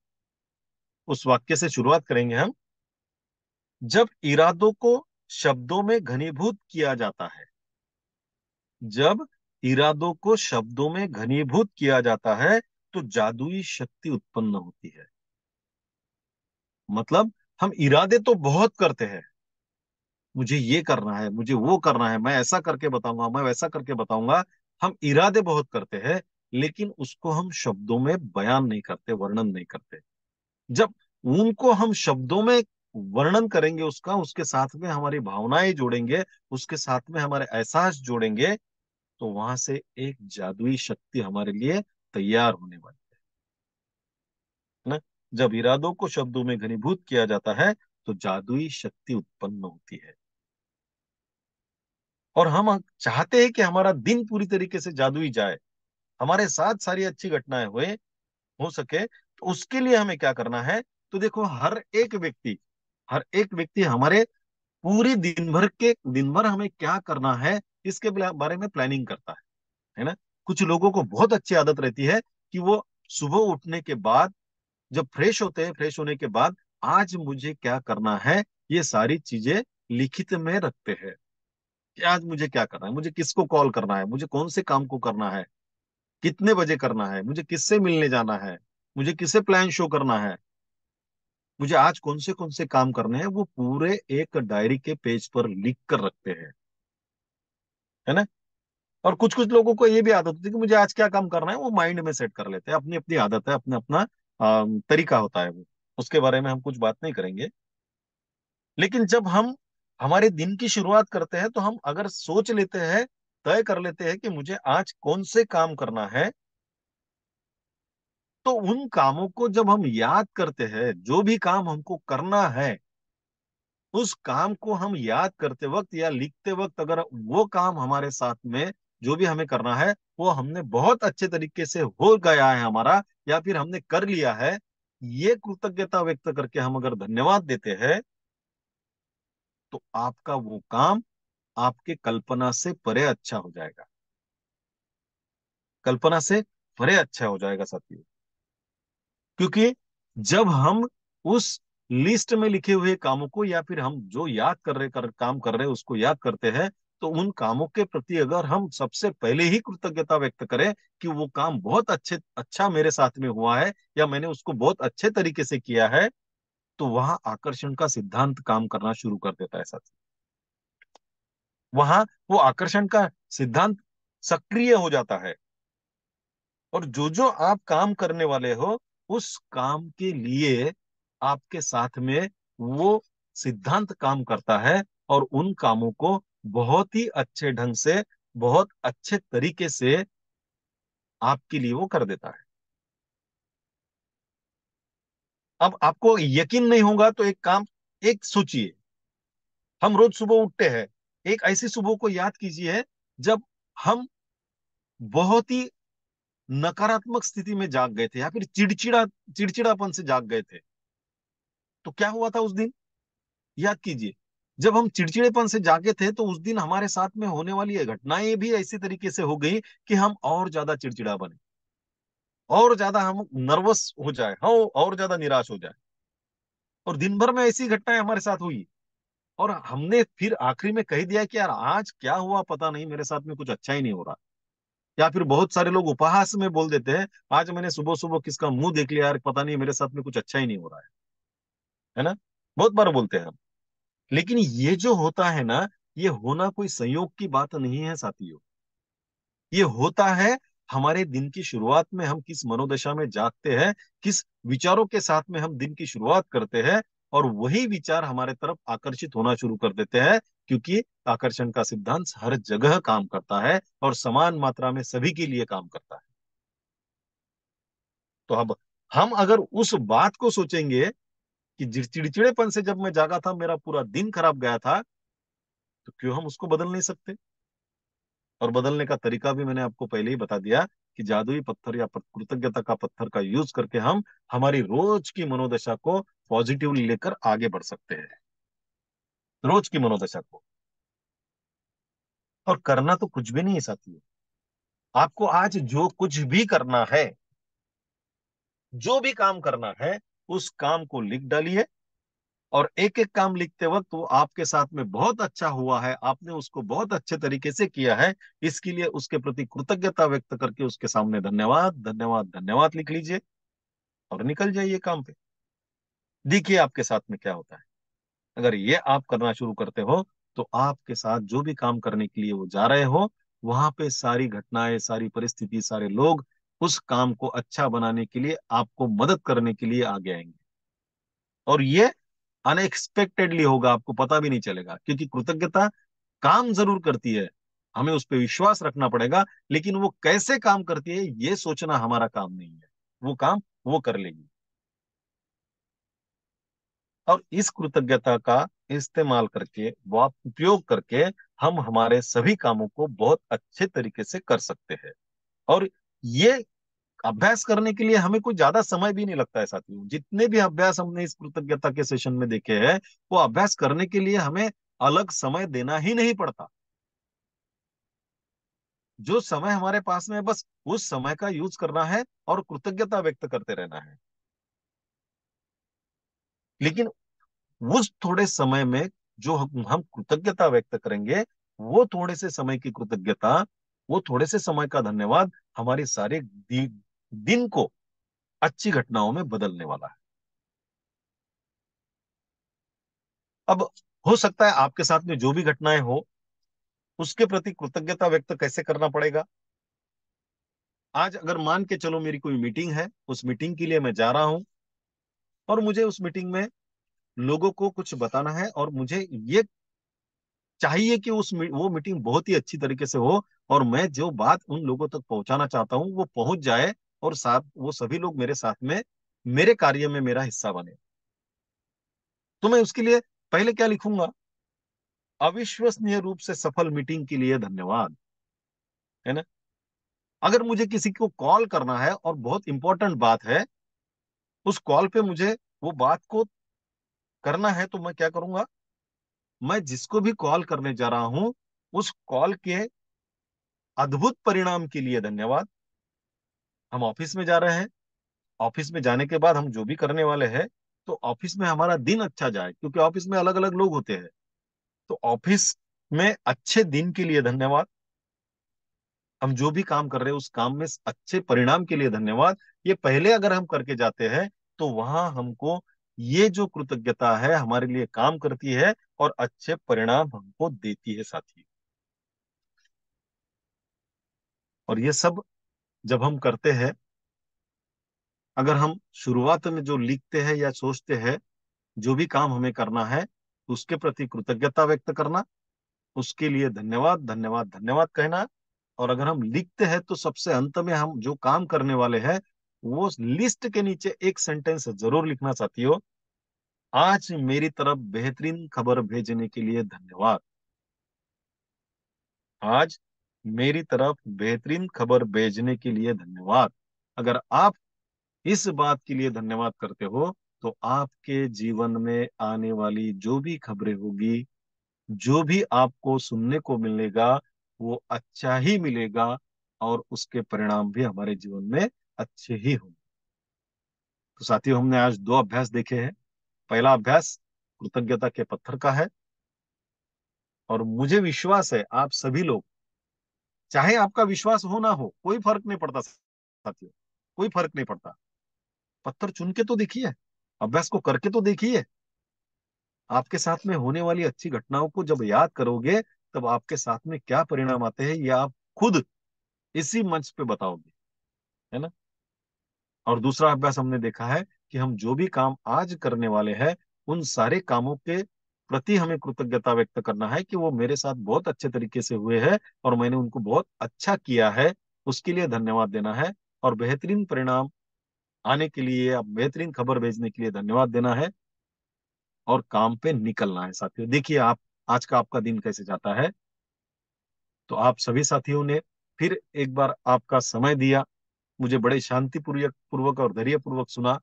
C: उस वाक्य से शुरुआत करेंगे हम। जब इरादों को शब्दों में घनीभूत किया जाता है, जब इरादों को शब्दों में घनीभूत किया जाता है तो जादुई शक्ति उत्पन्न होती है। मतलब हम इरादे तो बहुत करते हैं, मुझे ये करना है, मुझे वो करना है, मैं ऐसा करके बताऊंगा, मैं वैसा करके बताऊंगा। हम इरादे बहुत करते हैं, लेकिन उसको हम शब्दों में बयान नहीं करते, वर्णन नहीं करते। जब उनको हम शब्दों में वर्णन करेंगे उसका, उसके साथ में हमारी भावनाएं जोड़ेंगे, उसके साथ में हमारे एहसास जोड़ेंगे, तो वहां से एक जादुई शक्ति हमारे लिए तैयार होने वाली है ना। जब इरादों को शब्दों में घनीभूत किया जाता है तो जादुई शक्ति उत्पन्न होती है। और हम चाहते हैं कि हमारा दिन पूरी तरीके से जादुई जाए, हमारे साथ सारी अच्छी घटनाएं हुए हो सके, तो उसके लिए हमें क्या करना है। तो देखो हर एक व्यक्ति हमारे पूरी दिन भर हमें क्या करना है इसके बारे में प्लानिंग करता है ना। कुछ लोगों को बहुत अच्छी आदत रहती है कि वो सुबह उठने के बाद जब फ्रेश होते हैं, फ्रेश होने के बाद आज मुझे क्या करना है, ये सारी चीजें लिखित में रखते हैं कि आज मुझे क्या करना है, मुझे किसको कॉल करना है, मुझे कौन से काम को करना है, कितने बजे करना है, मुझे किससे मिलने जाना है, मुझे किसे प्लान शो करना है, मुझे आज कौन से काम करने हैं, वो पूरे एक डायरी के पेज पर लिख कर रखते हैं, है ना। और कुछ कुछ लोगों को ये भी आदत होती है कि मुझे आज क्या काम करना है, वो माइंड में सेट कर लेते हैं। अपनी अपनी आदत है, अपना अपना तरीका होता है वो, उसके बारे में हम कुछ बात नहीं करेंगे। लेकिन जब हम हमारे दिन की शुरुआत करते हैं तो हम अगर सोच लेते हैं, तय कर लेते हैं कि मुझे आज कौन से काम करना है, तो उन कामों को जब हम याद करते हैं, जो भी काम हमको करना है, उस काम को हम याद करते वक्त या लिखते वक्त अगर वो काम हमारे साथ में जो भी हमें करना है वो हमने बहुत अच्छे तरीके से हो गया है हमारा, या फिर हमने कर लिया है, ये कृतज्ञता व्यक्त करके हम अगर धन्यवाद देते हैं, तो आपका वो काम आपके कल्पना से परे अच्छा हो जाएगा। कल्पना से परे अच्छा हो जाएगा साथियों। क्योंकि जब हम उस लिस्ट में लिखे हुए कामों को या फिर हम जो याद काम कर रहे हैं उसको याद करते हैं, तो उन कामों के प्रति अगर हम सबसे पहले ही कृतज्ञता व्यक्त करें कि वो काम बहुत अच्छा मेरे साथ में हुआ है या मैंने उसको बहुत अच्छे तरीके से किया है, तो वहां आकर्षण का सिद्धांत काम करना शुरू कर देता है साथी। वहां वो आकर्षण का सिद्धांत सक्रिय हो जाता है, और जो जो आप काम करने वाले हो उस काम के लिए आपके साथ में वो सिद्धांत काम करता है, और उन कामों को बहुत ही अच्छे ढंग से, बहुत अच्छे तरीके से आपके लिए वो कर देता है। अब आपको यकीन नहीं होगा तो एक काम, एक सोचिए, हम रोज सुबह उठते हैं, एक ऐसी सुबह को याद कीजिए जब हम बहुत ही नकारात्मक स्थिति में जाग गए थे या फिर चिड़चिड़ापन से जाग गए थे। तो क्या हुआ था उस दिन, याद कीजिए। जब हम चिड़चिड़ेपन से जागे थे तो उस दिन हमारे साथ में होने वाली ये घटनाएं भी ऐसी तरीके से हो गई कि हम और ज्यादा चिड़चिड़ा बने, और ज्यादा हम नर्वस हो जाए, हाँ, और ज्यादा निराश हो जाए। और दिन भर में ऐसी घटनाएं हमारे साथ हुई, और हमने फिर आखिरी में कह दिया कि यार आज क्या हुआ पता नहीं, मेरे साथ में कुछ अच्छा ही नहीं हो रहा। या फिर बहुत सारे लोग उपहास में बोल देते हैं, आज मैंने सुबह सुबह किसका मुंह देख लिया यार, पता नहीं मेरे साथ में कुछ अच्छा ही नहीं हो रहा है ना। बहुत बार बोलते हैं हम। लेकिन ये जो होता है ना, ये होना कोई संयोग की बात नहीं है साथियों। ये होता है हमारे दिन की शुरुआत में हम किस मनोदशा में जागते हैं, किस विचारों के साथ में हम दिन की शुरुआत करते हैं, और वही विचार हमारे तरफ आकर्षित होना शुरू कर देते हैं। क्योंकि आकर्षण का सिद्धांत हर जगह काम करता है और समान मात्रा में सभी के लिए काम करता है। तो अब हम अगर उस बात को सोचेंगे कि चिड़चिड़ेपन से जब मैं जागा था मेरा पूरा दिन खराब गया था, तो क्यों हम उसको बदल नहीं सकते। और बदलने का तरीका भी मैंने आपको पहले ही बता दिया कि जादुई पत्थर या कृतज्ञता का पत्थर का यूज करके हम हमारी रोज की मनोदशा को पॉजिटिवली लेकर आगे बढ़ सकते हैं। रोज की मनोदशा को। और करना तो कुछ भी नहीं है साथियों। आपको आज जो कुछ भी करना है, जो भी काम करना है, उस काम को लिख डालिए। और एक एक काम लिखते वक्त वो आपके साथ में बहुत अच्छा हुआ है, आपने उसको बहुत अच्छे तरीके से किया है, इसके लिए उसके प्रति कृतज्ञता व्यक्त करके उसके सामने धन्यवाद धन्यवाद धन्यवाद लिख लीजिए और निकल जाइए काम पे। देखिए आपके साथ में क्या होता है। अगर ये आप करना शुरू करते हो, तो आपके साथ जो भी काम करने के लिए वो जा रहे हो, वहां पे सारी घटनाएं, सारी परिस्थिति, सारे लोग उस काम को अच्छा बनाने के लिए, आपको मदद करने के लिए आगे आएंगे। और ये अनएक्सपेक्टेडली होगा, आपको पता भी नहीं चलेगा। क्योंकि कृतज्ञता काम जरूर करती है, हमें उस पर विश्वास रखना पड़ेगा, लेकिन वो कैसे काम करती है ये सोचना हमारा काम नहीं है। वो काम वो कर लेगी। और इस कृतज्ञता का इस्तेमाल करके, वो आप उपयोग करके, हम हमारे सभी कामों को बहुत अच्छे तरीके से कर सकते हैं। और ये अभ्यास करने के लिए हमें कोई ज्यादा समय भी नहीं लगता है साथियों। जितने भी अभ्यास हमने इस कृतज्ञता के सेशन में देखे हैं, वो अभ्यास करने के लिए हमें अलग समय देना ही नहीं पड़ता। जो समय हमारे पास में है, बस उस समय का यूज करना है और कृतज्ञता व्यक्त करते रहना है। लेकिन उस थोड़े समय में जो हम कृतज्ञता व्यक्त करेंगे, वो थोड़े से समय की कृतज्ञता, वो थोड़े से समय का धन्यवाद हमारे सारे दिन को अच्छी घटनाओं में बदलने वाला है। अब हो सकता है आपके साथ में जो भी घटनाएं हो, उसके प्रति कृतज्ञता व्यक्त कैसे करना पड़ेगा। आज अगर मान के चलो मेरी कोई मीटिंग है, उस मीटिंग के लिए मैं जा रहा हूं, और मुझे उस मीटिंग में लोगों को कुछ बताना है, और मुझे ये चाहिए कि वो मीटिंग बहुत ही अच्छी तरीके से हो, और मैं जो बात उन लोगों तक पहुंचाना चाहता हूं वो पहुंच जाए, और साथ वो सभी लोग मेरे साथ में मेरे कार्य में मेरा हिस्सा बने। तो मैं उसके लिए पहले क्या लिखूंगा? अविश्वसनीय रूप से सफल मीटिंग के लिए धन्यवाद। है ना। अगर मुझे किसी को कॉल करना है और बहुत इंपॉर्टेंट बात है, उस कॉल पे मुझे वो बात को करना है, तो मैं क्या करूंगा? मैं जिसको भी कॉल करने जा रहा हूं, उस कॉल के अद्भुत परिणाम के लिए धन्यवाद। हम ऑफिस में जा रहे हैं, ऑफिस में जाने के बाद हम जो भी करने वाले हैं, तो ऑफिस में हमारा दिन अच्छा जाए, क्योंकि ऑफिस में अलग अलग लोग होते हैं। तो ऑफिस में अच्छे दिन के लिए धन्यवाद। हम जो भी काम कर रहे हैं उस काम में अच्छे परिणाम के लिए धन्यवाद। ये पहले अगर हम करके जाते हैं, तो वहां हमको ये जो कृतज्ञता है हमारे लिए काम करती है और अच्छे परिणाम हमको देती है साथी। और ये सब जब हम करते हैं, अगर हम शुरुआत में जो लिखते हैं या सोचते हैं, जो भी काम हमें करना है, उसके प्रति कृतज्ञता व्यक्त करना, उसके लिए धन्यवाद धन्यवाद धन्यवाद कहना। और अगर हम लिखते हैं, तो सबसे अंत में हम जो काम करने वाले हैं, वो लिस्ट के नीचे एक सेंटेंस जरूर लिखना साथियों। आज मेरी तरफ बेहतरीन खबर भेजने के लिए धन्यवाद। आज मेरी तरफ बेहतरीन खबर भेजने के लिए धन्यवाद। अगर आप इस बात के लिए धन्यवाद करते हो, तो आपके जीवन में आने वाली जो भी खबरें होगी, जो भी आपको सुनने को मिलेगा, वो अच्छा ही मिलेगा, और उसके परिणाम भी हमारे जीवन में अच्छे ही होंगे। तो साथियों, हमने आज दो अभ्यास देखे हैं। पहला अभ्यास कृतज्ञता के पत्थर का है, और मुझे विश्वास है आप सभी लोग चाहे आपका विश्वास हो ना हो, कोई फर्क नहीं पड़ता साथियों, कोई फर्क नहीं पड़ता। पत्थर चुन के तो देखिए, अभ्यास को करके तो देखिए। आपके साथ में होने वाली अच्छी घटनाओं को जब याद करोगे, तब आपके साथ में क्या परिणाम आते हैं, ये आप खुद इसी मंच पे बताओगे, है ना। और दूसरा अभ्यास हमने देखा है कि हम जो भी काम आज करने वाले हैं, उन सारे कामों के प्रति हमें कृतज्ञता व्यक्त करना है कि वो मेरे साथ बहुत अच्छे तरीके से हुए हैं और मैंने उनको बहुत अच्छा किया है, उसके लिए धन्यवाद देना है। और बेहतरीन परिणाम आने के लिए, अब बेहतरीन खबर भेजने के लिए धन्यवाद देना है और काम पे निकलना है। साथियों देखिए, आप आज का आपका दिन कैसे जाता है। तो आप सभी साथियों ने फिर एक बार आपका समय दिया, मुझे बड़े शांतिपूर्वक पूर्वक और धैर्य पूर्वक सुना,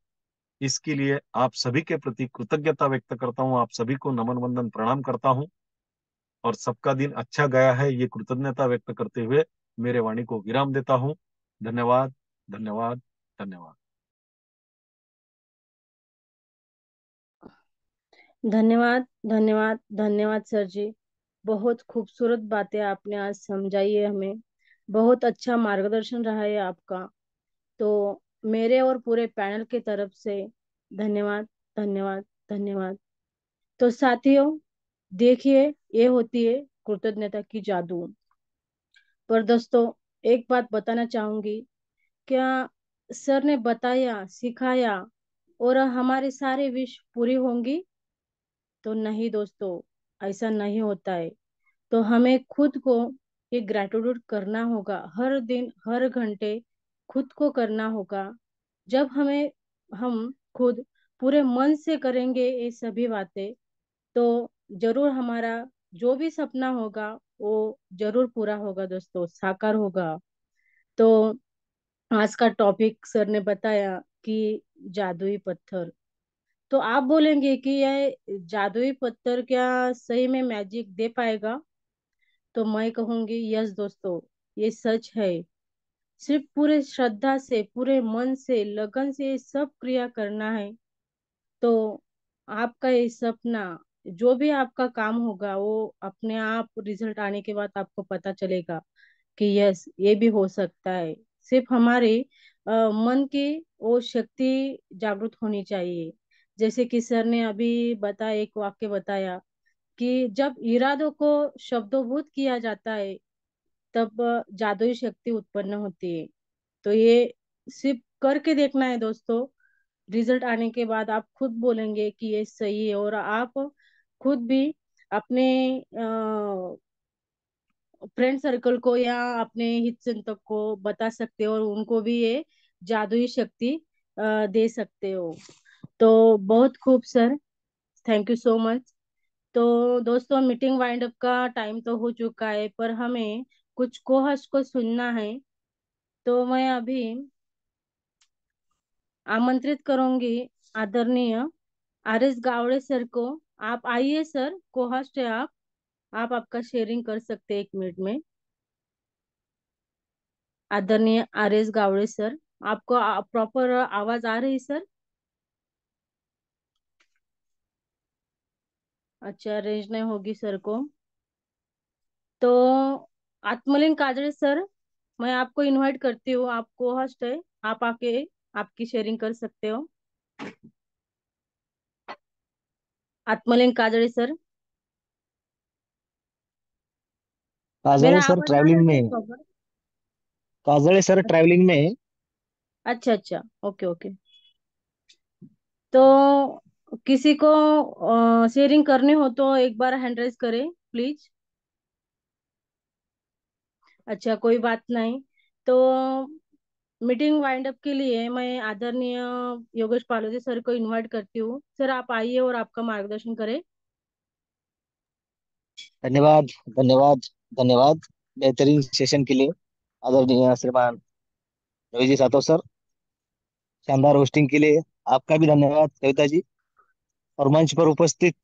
C: इसके लिए आप सभी के प्रति कृतज्ञता व्यक्त करता हूँ, आप सभी को नमन वंदन प्रणाम करता हूँ। और सबका दिन अच्छा गया है, ये कृतज्ञता व्यक्त करते हुए मेरे वाणी को विराम देता हूँ। धन्यवाद, धन्यवाद, धन्यवाद।
B: धन्यवाद, धन्यवाद, धन्यवाद सर जी। बहुत खूबसूरत बातें आपने आज समझाई है हमें। बहुत अच्छा मार्गदर्शन रहा है आपका। तो मेरे और पूरे पैनल की तरफ से धन्यवाद, धन्यवाद, धन्यवाद। तो साथियों, देखिए, ये होती है कृतज्ञता की जादू। पर दोस्तों, एक बात बताना चाहूंगी। क्या सर ने बताया, सिखाया और हमारी सारी विश पूरी होंगी? तो नहीं दोस्तों, ऐसा नहीं होता है। तो हमें खुद को ये ग्रेटिट्यूड करना होगा, हर दिन हर घंटे खुद को करना होगा। जब हम खुद पूरे मन से करेंगे ये सभी बातें, तो जरूर हमारा जो भी सपना होगा वो जरूर पूरा होगा दोस्तों, साकार होगा। तो आज का टॉपिक सर ने बताया कि जादुई पत्थर। तो आप बोलेंगे कि यह जादुई पत्थर क्या सही में मैजिक दे पाएगा? तो मैं कहूंगी यस दोस्तों, ये सच है। सिर्फ पूरे श्रद्धा से, पूरे मन से, लगन से ये सब क्रिया करना है। तो आपका ये सपना, जो भी आपका काम होगा, वो अपने आप रिजल्ट आने के बाद आपको पता चलेगा कि यस, ये भी हो सकता है। सिर्फ हमारे मन की वो शक्ति जागृत होनी चाहिए। जैसे कि सर ने अभी बताया, एक वाक्य बताया कि जब इरादों को शब्दोभूत किया जाता है, तब जादुई शक्ति उत्पन्न होती है। तो ये सिर्फ करके देखना है दोस्तों। रिजल्ट आने के बाद आप खुद बोलेंगे कि ये सही है, और आप खुद भी अपने फ्रेंड सर्कल को या अपने हित चिंतक को बता सकते हो, और उनको भी ये जादुई शक्ति दे सकते हो। तो बहुत खूब sir, thank you so much. तो दोस्तों, मीटिंग वाइंड अप का टाइम तो हो चुका है, पर हमें कुछ कोहस्ट को सुनना है। तो मैं अभी आमंत्रित करूंगी आदरणीय आर एस गावड़े सर को। आप आइए सर, कोहस्ट है आप आपका शेयरिंग कर सकते हैं 1 मिनट में। आदरणीय आर एस गावड़े सर, आपको प्रॉपर आवाज आ रही सर? अच्छा, रेंज नहीं होगी सर को। तो आत्मलिंग काजड़े सर, मैं आपको इनवाइट करती हूँ, आप को होस्ट है, आप आके आपकी शेयरिंग कर सकते हो। आत्मलिंग काजड़े सर,
D: काजळे
B: मेरा
D: सर
B: आवाज आ रहा है
D: ट्रैवलिंग
B: सर
D: में।
B: प्रॉपर?
D: काजळे सर ट्रैवलिंग में।
B: अच्छा अच्छा, ओके ओके। तो किसी को शेयरिंग करनी हो तो एक बार हैंड रेज करें प्लीज। अच्छा, कोई बात नहीं। तो मीटिंग वाइंड अप के लिए मैं आदरणीय योगेश पालोजी सर को इनवाइट करती हूँ। सर आप आइए और आपका मार्गदर्शन करें।
D: धन्यवाद, धन्यवाद, धन्यवाद बेहतरीन सेशन के लिए आदरणीय श्रीमान रवि जी सातव सर। शानदार होस्टिंग के लिए आपका भी धन्यवाद कविता जी। और मंच पर उपस्थित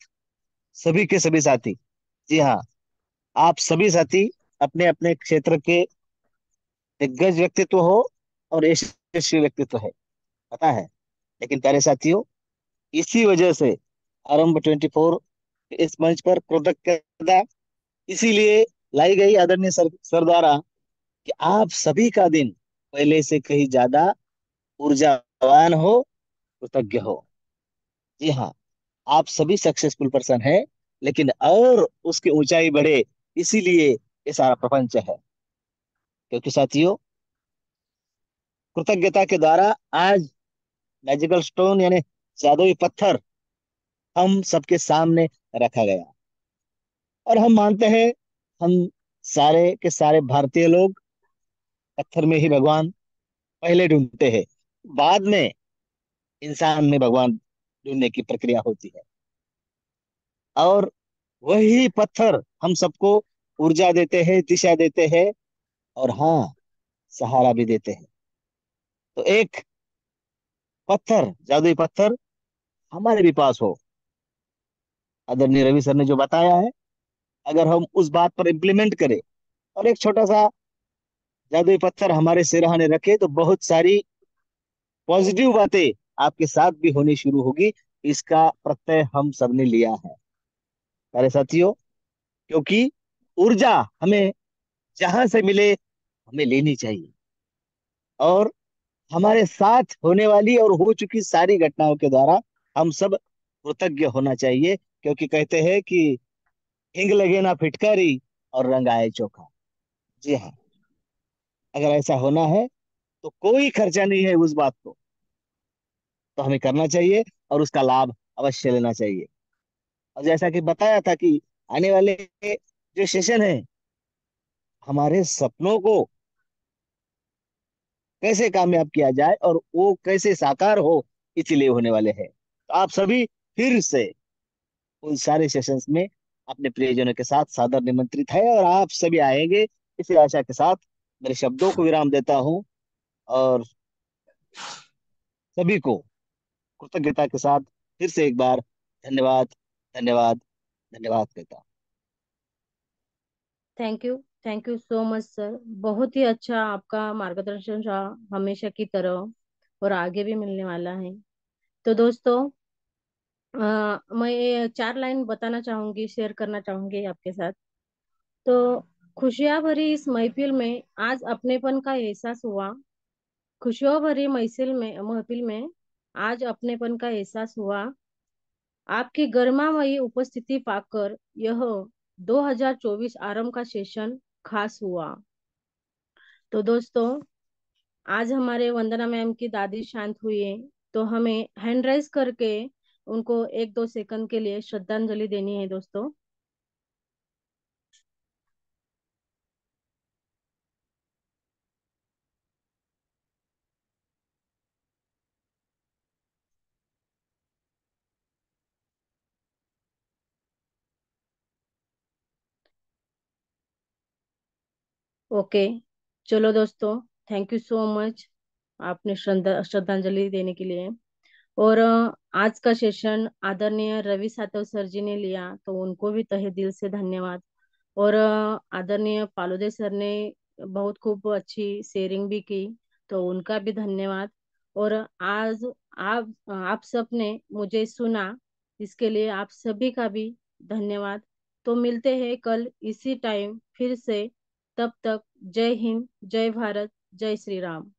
D: सभी के सभी साथी, जी हाँ, आप सभी साथी अपने अपने क्षेत्र के दिग्गज व्यक्तित्व हो और यशस्वी व्यक्तित्व है, पता है। लेकिन प्यारे साथियों, इसी वजह से आरंभ 24 इस मंच पर कृतज्ञता इसीलिए लाई गई आदरणीय सर द्वारा कि आप सभी का दिन पहले से कहीं ज्यादा ऊर्जावान हो, कृतज्ञ हो। जी हाँ, आप सभी सक्सेसफुल पर्सन हैं, लेकिन और उसकी ऊंचाई बढ़े, इसीलिए ये सारा प्रपंच है। क्योंकि साथियों, कृतज्ञता के द्वारा आज मैजिकल स्टोन यानी जादुई पत्थर हम सबके सामने रखा गया। और हम मानते हैं, हम सारे के सारे भारतीय लोग पत्थर में ही भगवान पहले ढूंढते हैं, बाद में इंसान में भगवान ढूंढने की प्रक्रिया होती है। और वही पत्थर हम सबको ऊर्जा देते हैं, दिशा देते हैं, और हाँ, सहारा भी देते हैं। तो एक पत्थर, जादुई पत्थर हमारे भी पास हो, आदरणीय रवि सर ने जो बताया है, अगर हम उस बात पर इम्प्लीमेंट करें और एक छोटा सा जादुई पत्थर हमारे सिरहाने रखे, तो बहुत सारी पॉजिटिव बातें आपके साथ भी होनी शुरू होगी। इसका प्रत्यय हम सबने लिया है सारे साथियों। क्योंकि ऊर्जा हमें जहां से मिले हमें लेनी चाहिए, और हमारे साथ होने वाली और हो चुकी सारी घटनाओं के द्वारा हम सब कृतज्ञ होना चाहिए। क्योंकि कहते हैं कि हिंग लगे ना फिटकारी और रंग आए चोखा। जी हाँ, अगर ऐसा होना है तो कोई खर्चा नहीं है उस बात को, तो हमें करना चाहिए और उसका लाभ अवश्य लेना चाहिए। और जैसा कि बताया था कि आने वाले जो सेशन है, हमारे सपनों को कैसे कामयाब किया जाए और वो कैसे साकार हो, इसलिए होने वाले हैं। तो आप सभी फिर से उन सारे सेशंस में अपने प्रियजनों के साथ सादर निमंत्रित है, और आप सभी आएंगे, इसी आशा के साथ मेरे शब्दों को विराम देता हूँ, और सभी को कृतज्ञता के साथ फिर से एक बार धन्यवाद, धन्यवाद, धन्यवाद कहता हूँ।
B: Thank you so much sir. बहुत ही अच्छा आपका मार्गदर्शन रहा हमेशा की तरह, और आगे भी मिलने वाला है। तो दोस्तों, मैं ये 4 लाइन बताना चाहूंगी, शेयर करना चाहूंगी आपके साथ। तो खुशियां भरी इस महफिल में आज अपनेपन का एहसास हुआ। खुशियों भरी महफिल में आज अपनेपन का एहसास हुआ। आपकी गरिमामयी उपस्थिति पाकर यह 2024 आरंभ का सेशन खास हुआ। तो दोस्तों, आज हमारे वंदना मैम की दादी शांत हुई है, तो हमें हैंड राइज करके उनको 1-2 सेकंड के लिए श्रद्धांजलि देनी है दोस्तों। ओके, चलो दोस्तों, थैंक यू सो मच आपने श्रद्धांजलि देने के लिए। और आज का सेशन आदरणीय रवि सातव सर जी ने लिया, तो उनको भी तहे दिल से धन्यवाद। और आदरणीय पालोदे सर ने बहुत खूब अच्छी शेयरिंग भी की, तो उनका भी धन्यवाद। और आज आप सब ने मुझे सुना, इसके लिए आप सभी का भी धन्यवाद। तो मिलते हैं कल इसी टाइम फिर से। तब तक जय हिंद, जय भारत, जय श्री राम।